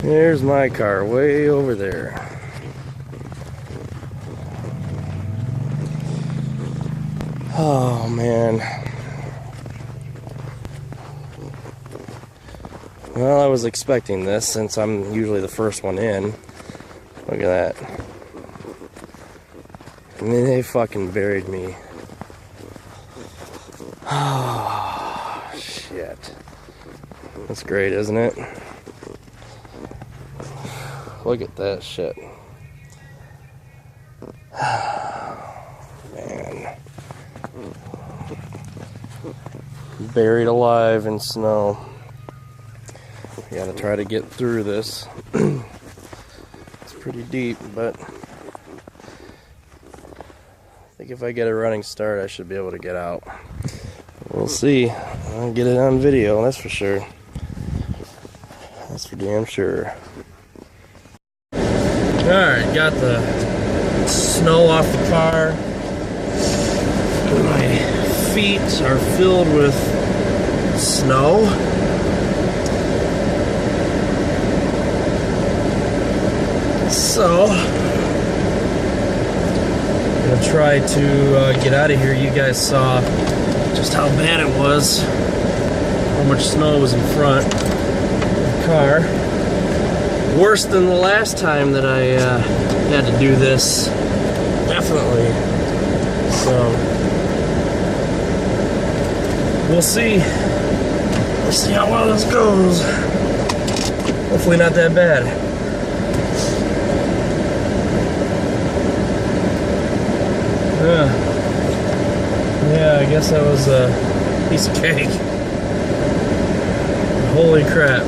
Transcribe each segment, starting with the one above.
There's my car way over there. Oh man. Well, I was expecting this since I'm usually the first one in. Look at that. And then they fucking buried me. Oh, shit. That's great, isn't it? Look at that shit. Man. Buried alive in snow. We gotta try to get through this. It's pretty deep, but I think if I get a running start, I should be able to get out. We'll see. I'll get it on video, that's for sure. That's for damn sure. Alright, got the snow off the car. My feet are filled with snow. So, I'm gonna try to get out of here. You guys saw just how bad it was, how much snow was in front of the car. Worse than the last time that I had to do this, definitely. So, we'll see. We'll see how well this goes. Hopefully not that bad. Yeah, I guess that was a piece of cake. Holy crap.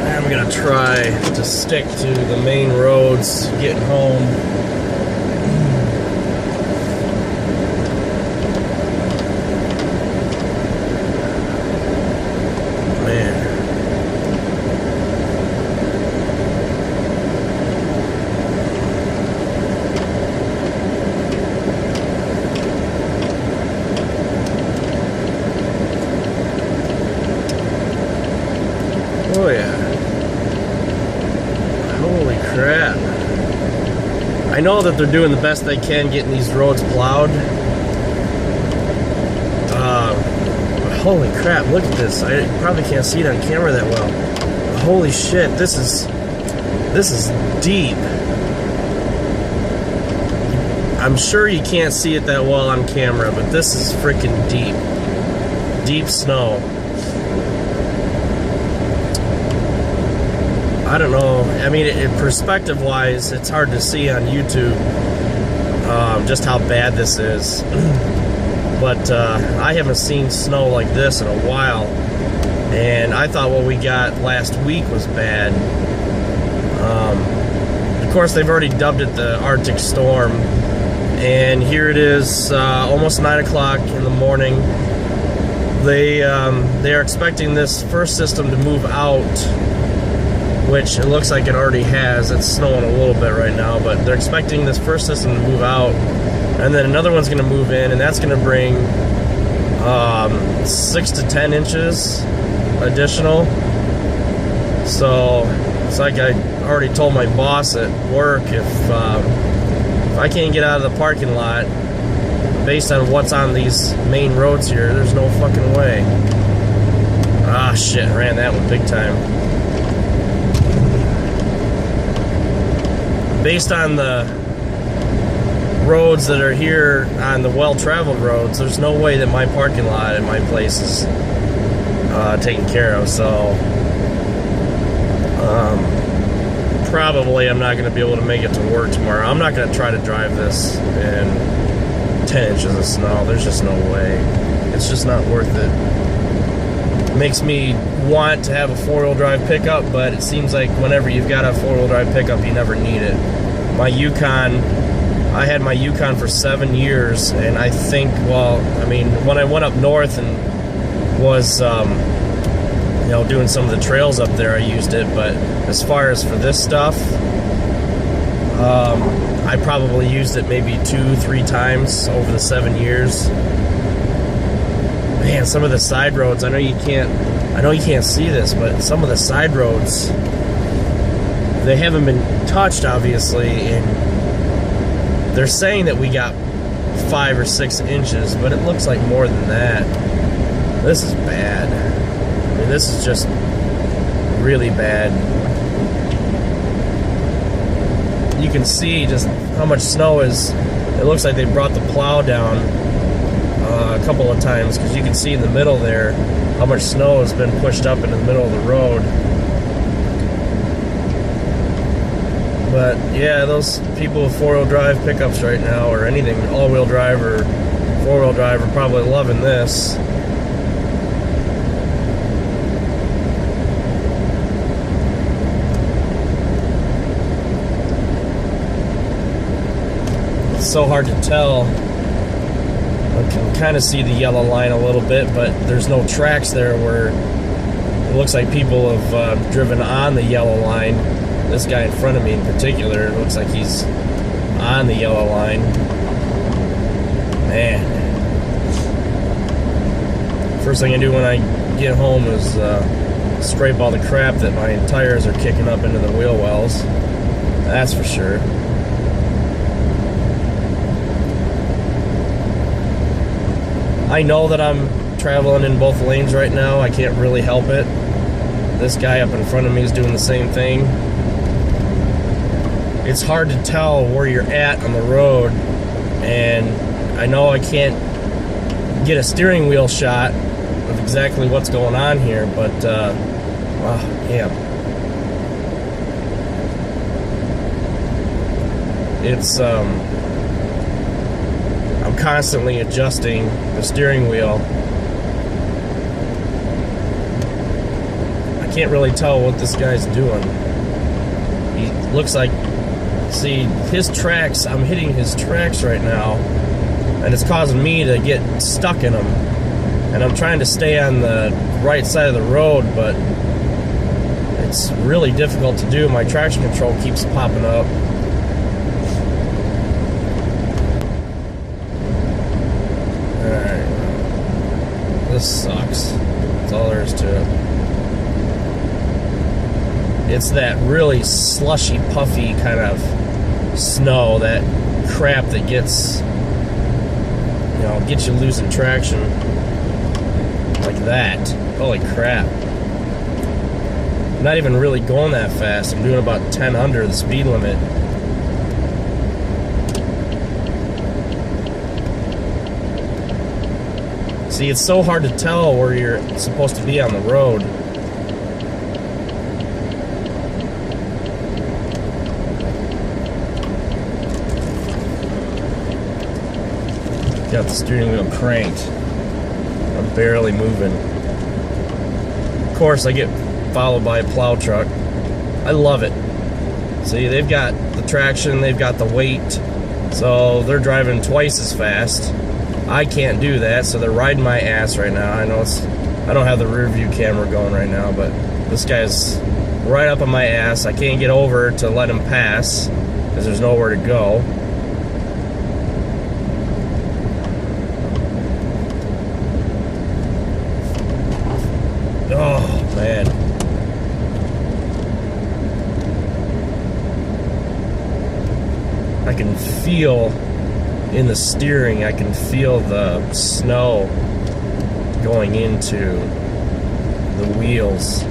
I'm gonna try to stick to the main roads getting home. Oh yeah. Holy crap. I know that they're doing the best they can getting these roads plowed. Holy crap, look at this. I probably can't see it on camera that well. Holy shit, this is deep. I'm sure you can't see it that well on camera, but this is freaking deep. Deep snow. I don't know. I mean, perspective-wise, it's hard to see on YouTube just how bad this is. But I haven't seen snow like this in a while, and I thought what we got last week was bad. Of course, they've already dubbed it the Arctic Storm, and here it is, almost 9 o'clock in the morning. They are expecting this first system to move out, which it looks like it already has. It's snowing a little bit right now, but they're expecting this first system to move out, and then another one's going to move in, and that's going to bring 6 to 10 inches additional. So it's like I already told my boss at work, if I can't get out of the parking lot based on what's on these main roads here, there's no fucking way. Ah shit, ran that one big time. Based on the roads that are here on the well-traveled roads, there's no way that my parking lot at my place is taken care of. So probably I'm not going to be able to make it to work tomorrow. I'm not going to try to drive this in 10 inches of snow. There's just no way. It's just not worth it. It makes me want to have a four-wheel drive pickup, but it seems like whenever you've got a four-wheel drive pickup, you never need it. My Yukon, I had my Yukon for 7 years, and I think, well, I mean, when I went up north and was, you know, doing some of the trails up there, I used it. But as far as for this stuff, I probably used it maybe 2-3 times over the 7 years. Man, some of the side roads, I know you can't see this, but some of the side roads, they haven't been touched, obviously, and they're saying that we got 5 or 6 inches, but it looks like more than that. This is bad. I mean, this is just really bad. You can see just how much snow is. It looks like they brought the plow down a couple of times, because you can see in the middle there how much snow has been pushed up into the middle of the road. But yeah, those people with 4-wheel drive pickups right now, or anything all-wheel drive or 4-wheel drive, are probably loving this. It's so hard to tell. I can kind of see the yellow line a little bit, but there's no tracks there where it looks like people have driven on the yellow line. This guy in front of me in particular, it looks like he's on the yellow line. Man. First thing I do when I get home is scrape all the crap that my tires are kicking up into the wheel wells. That's for sure. I know that I'm traveling in both lanes right now. I can't really help it. This guy up in front of me is doing the same thing. It's hard to tell where you're at on the road, and I know I can't get a steering wheel shot of exactly what's going on here, but wow, yeah. It's I'm constantly adjusting the steering wheel. I can't really tell what this guy's doing. He looks like, see, his tracks, I'm hitting his tracks right now, and it's causing me to get stuck in them. And I'm trying to stay on the right side of the road, but it's really difficult to do. My traction control keeps popping up. Alright. This sucks. That's all there is to it. It's that really slushy, puffy kind of snow, that crap that gets, you know, gets you losing traction like that. Holy crap. I'm not even really going that fast. I'm doing about 10 under the speed limit. See, it's so hard to tell where you're supposed to be on the road. Got the steering wheel cranked. I'm barely moving. Of course, I get followed by a plow truck. I love it. See, they've got the traction, they've got the weight, so they're driving twice as fast. I can't do that, so they're riding my ass right now. I know I don't have the rear view camera going right now, but this guy's right up on my ass. I can't get over to let him pass because there's nowhere to go. Oh, man. I can feel in the steering, I can feel the snow going into the wheels.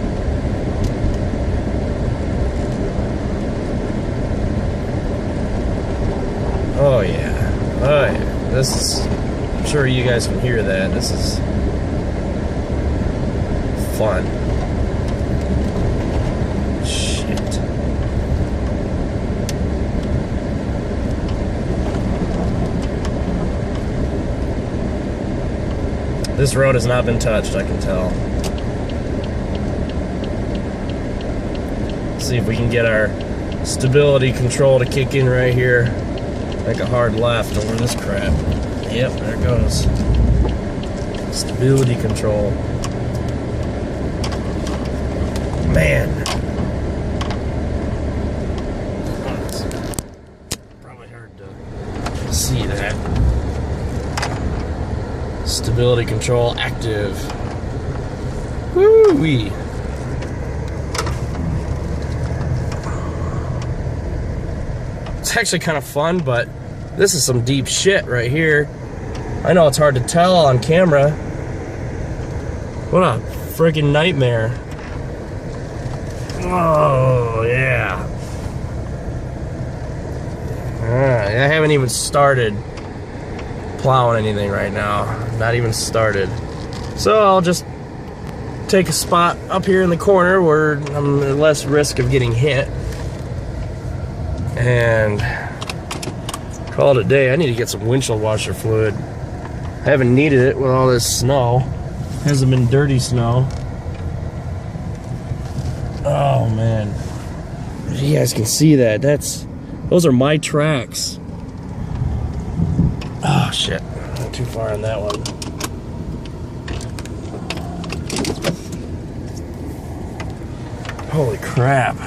Oh yeah. Oh yeah. This is, I'm sure you guys can hear that. This is fun. Shit. This road has not been touched, I can tell. Let's see if we can get our stability control to kick in right here. Make a hard left over this crap. Yep, there it goes. Stability control. Man. It's probably hard to see that. Stability control active. Woo-wee. It's actually kind of fun, but this is some deep shit right here. I know it's hard to tell on camera. What a freaking nightmare. Oh, yeah. I haven't even started plowing anything right now. Not even started. So I'll just take a spot up here in the corner where I'm at less risk of getting hit. And call it a day. I need to get some windshield washer fluid. I haven't needed it with all this snow. Hasn't been dirty snow. Oh man. You guys can see that. Those are my tracks. Oh shit. Not too far on that one. Holy crap.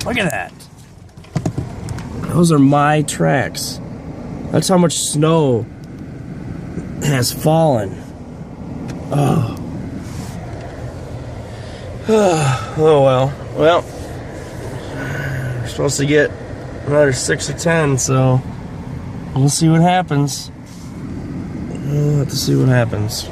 Look at that. Those are my tracks. That's how much snow has fallen. Oh. Oh well. Well, we're supposed to get another 6 or 10, so we'll see what happens. We'll have to see what happens.